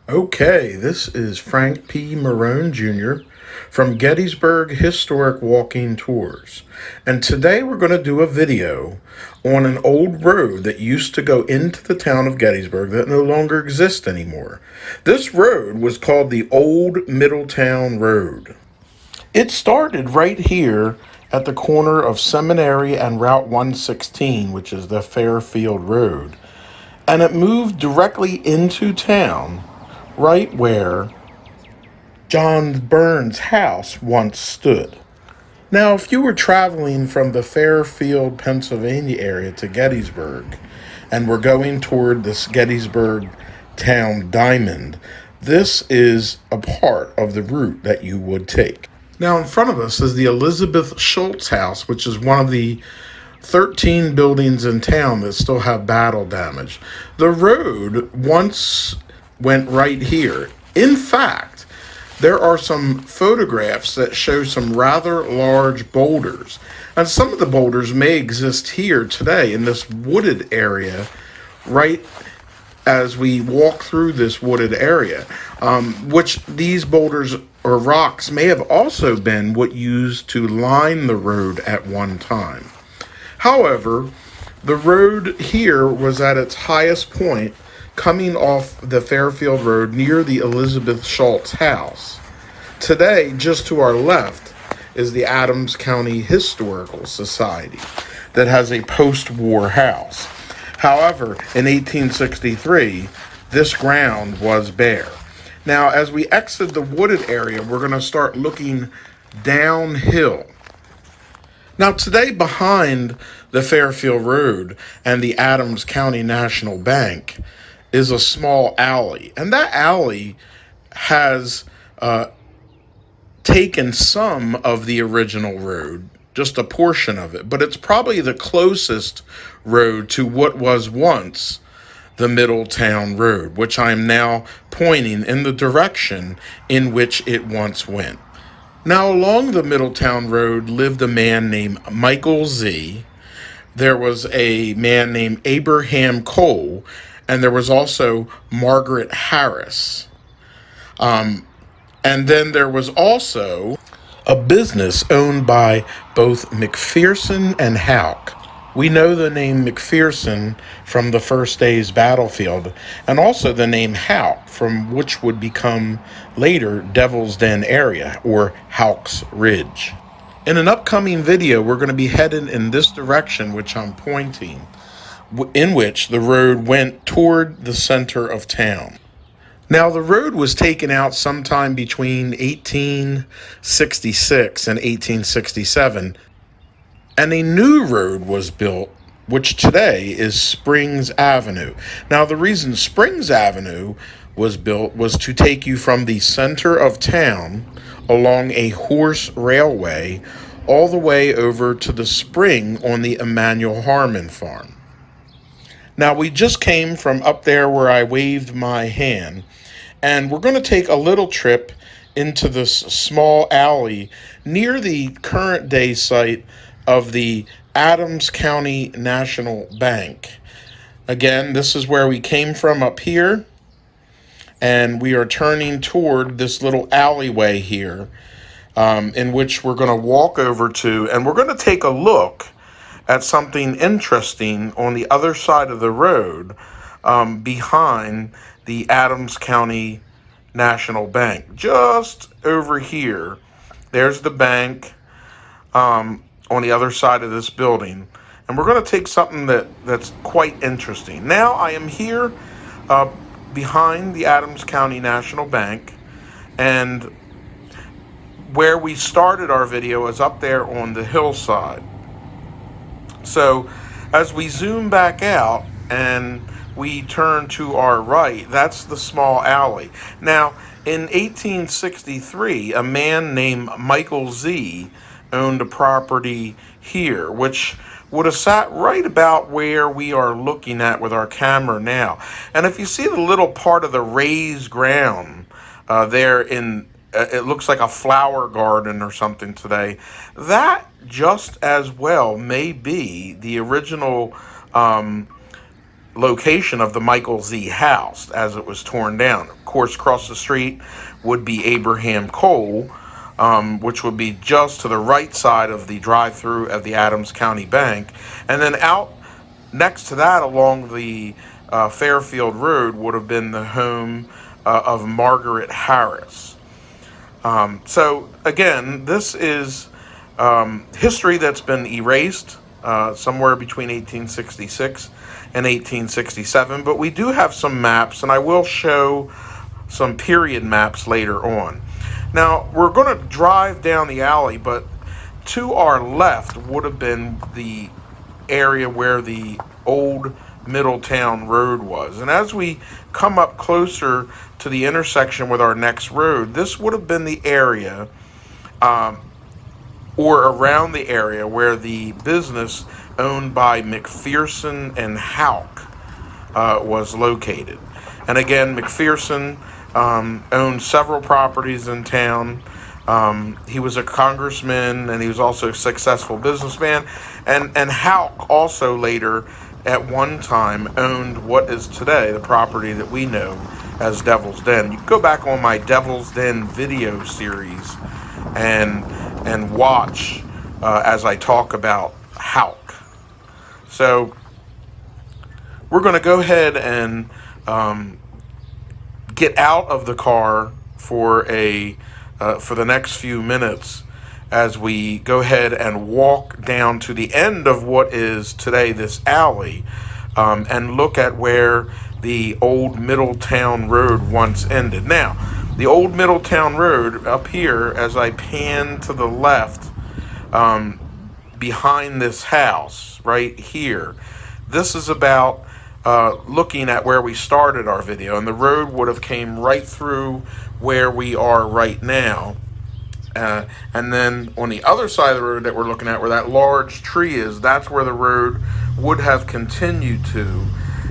Okay, this is Frank P. Marone Jr. from Gettysburg Historic Walking Tours. And today we're going to do a video on an old road that used to go into the town of Gettysburg that no longer exists anymore. This road was called the Old Middletown Road. It started right here at the corner of Seminary and Route 116, which is the Fairfield Road. And it moved directly into town right where John Burns' house once stood. Now, if you were traveling from the Fairfield, Pennsylvania area to Gettysburg and were going toward this Gettysburg town diamond, this is a part of the route that you would take. Now, in front of us is the Elizabeth Schultz house, which is one of the 13 buildings in town that still have battle damage. The road once went right here. In fact, there are some photographs that show some rather large boulders. And some of the boulders may exist here today in this wooded area, right as we walk through this wooded area, which these boulders or rocks may have also been what used to line the road at one time. However, the road here was at its highest point coming off the Fairfield Road near the Elizabeth Schultz house. Today, just to our left, is the Adams County Historical Society that has a post-war house. However, in 1863, this ground was bare. Now, as we exit the wooded area, we're going to start looking downhill. Now, today, behind the Fairfield Road and the Adams County National Bank is a small alley. And that alley has taken some of the original road, just a portion of it, but it's probably the closest road to what was once the Middletown Road, which I am now pointing in the direction in which it once went. Now, along the Middletown Road lived a man named Michael Z. There was a man named Abraham Cole, and there was also Margaret Harris. And then there was also a business owned by both McPherson and Houck. We know the name McPherson from the First Day's Battlefield, and also the name Houck, from which would become later Devil's Den area, or Houck's Ridge. In an upcoming video, we're going to be headed in this direction, which I'm pointing, in which the road went toward the center of town. Now, the road was taken out sometime between 1866 and 1867, and a new road was built, which today is Springs Avenue. Now, the reason Springs Avenue was built was to take you from the center of town along a horse railway all the way over to the spring on the Emanuel Harmon farm. Now, we just came from up there where I waved my hand, and we're going to take a little trip into this small alley near the current day site of the Adams County National Bank. Again, this is where we came from up here, and we are turning toward this little alleyway here, in which we're going to walk over to, and we're going to take a look at something interesting on the other side of the road, behind the Adams County National Bank. Just over here, there's the bank on the other side of this building. And we're going to take something that's quite interesting. Now, I am here behind the Adams County National Bank, and where we started our video is up there on the hillside. So as we zoom back out and we turn to our right, that's the small alley. Now, in 1863, a man named Michael Z. owned a property here, which would have sat right about where we are looking at with our camera now. And if you see the little part of the raised ground there in it looks like a flower garden or something today, that just as well may be the original location of the Michael Z house as it was torn down. Of course, across the street would be Abraham Cole, which would be just to the right side of the drive-through of the Adams County Bank. And then out next to that along the Fairfield Road would have been the home of Margaret Harris. So again, this is history that's been erased somewhere between 1866 and 1867, but we do have some maps, and I will show some period maps later on. Now, we're going to drive down the alley, but to our left would have been the area where the Old Middletown Road was. And as we come up closer to the intersection with our next road, this would have been the area or around the area where the business owned by McPherson and Houck was located. And again, McPherson owned several properties in town. He was a congressman, and he was also a successful businessman. And Houck also later, at one time, owned what is today the property that we know as Devil's Den. You can go back on my Devil's Den video series and watch as I talk about Houck. So we're going to go ahead and get out of the car for the next few minutes as we go ahead and walk down to the end of what is today this alley and look at where the Old Middletown Road once ended. Now, the Old Middletown Road up here, as I pan to the left behind this house right here, this is about looking at where we started our video, and the road would have came right through where we are right now. And then on the other side of the road that we're looking at, where that large tree is, that's where the road would have continued to.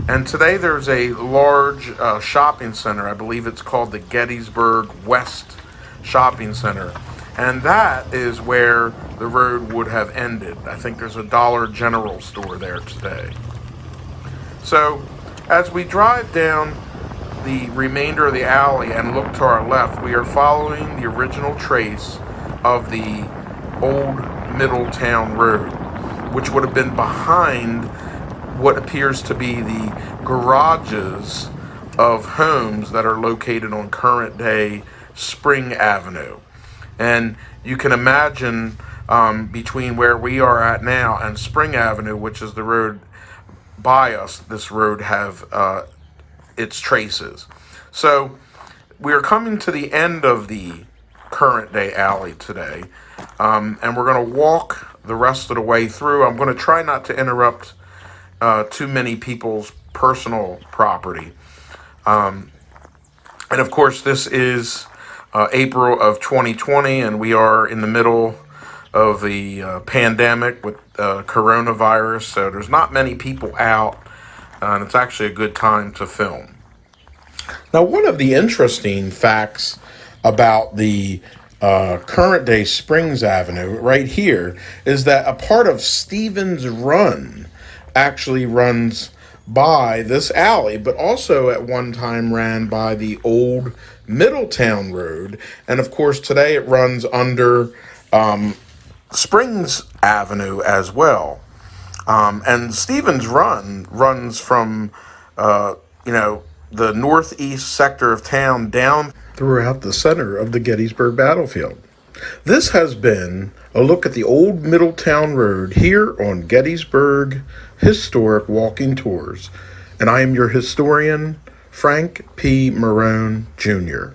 And today there's a large shopping center. I believe it's called the Gettysburg West Shopping Center. And that is where the road would have ended. I think there's a Dollar General store there today. So as we drive down the remainder of the alley and look to our left, we are following the original trace of the Old Middletown Road, which would have been behind what appears to be the garages of homes that are located on current day Spring Avenue. And you can imagine between where we are at now and Spring Avenue, which is the road by us, this road have its traces. So we are coming to the end of the current day alley today, and we're going to walk the rest of the way through. I'm going to try not to interrupt too many people's personal property. And of course, this is April of 2020, and we are in the middle of the pandemic with coronavirus, so there's not many people out, and it's actually a good time to film. Now, one of the interesting facts about the current day Springs Avenue right here is that a part of Stevens Run actually runs by this alley, but also at one time ran by the Old Middletown Road. And of course, today it runs under Springs Avenue as well. And Stevens Run runs from, the northeast sector of town down throughout the center of the Gettysburg battlefield. This has been a look at the Old Middletown Road here on Gettysburg Historic Walking Tours. And I am your historian, Frank P. Marone, Jr.